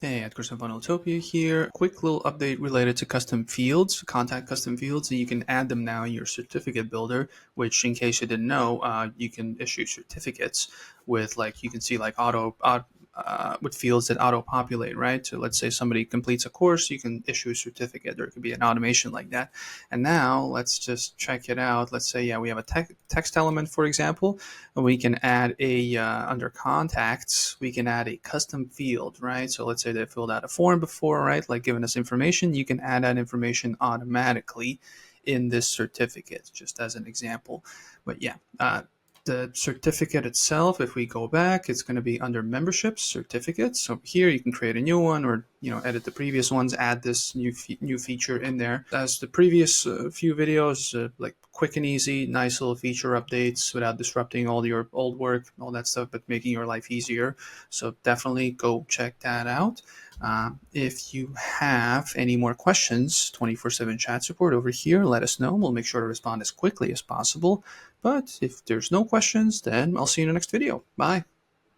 Hey, Edgar from Funneltopia here. Quick little update related to custom fields, contact custom fields, and you can add them now in your certificate builder, which in case you didn't know, you can issue certificates with you can see with fields that auto-populate, right? So let's say somebody completes a course, you can issue a certificate, or it could be an automation like that. And now let's just check it out. Let's say, yeah, we have a text element, for example, and we can add under contacts, we can add a custom field, right? So let's say they filled out a form before, right? Like giving us information, you can add that information automatically in this certificate, just as an example. But yeah, the certificate itself, if we go back, it's going to be under memberships, certificates. So here you can create a new one, or edit the previous ones, add this new feature in there. As the previous few videos, like quick and easy, nice little feature updates without disrupting all your old work, all that stuff, but making your life easier. So definitely go check that out. If you have any more questions, 24/7 chat support over here, let us know. We'll make sure to respond as quickly as possible. But if there's no questions, then I'll see you in the next video. Bye.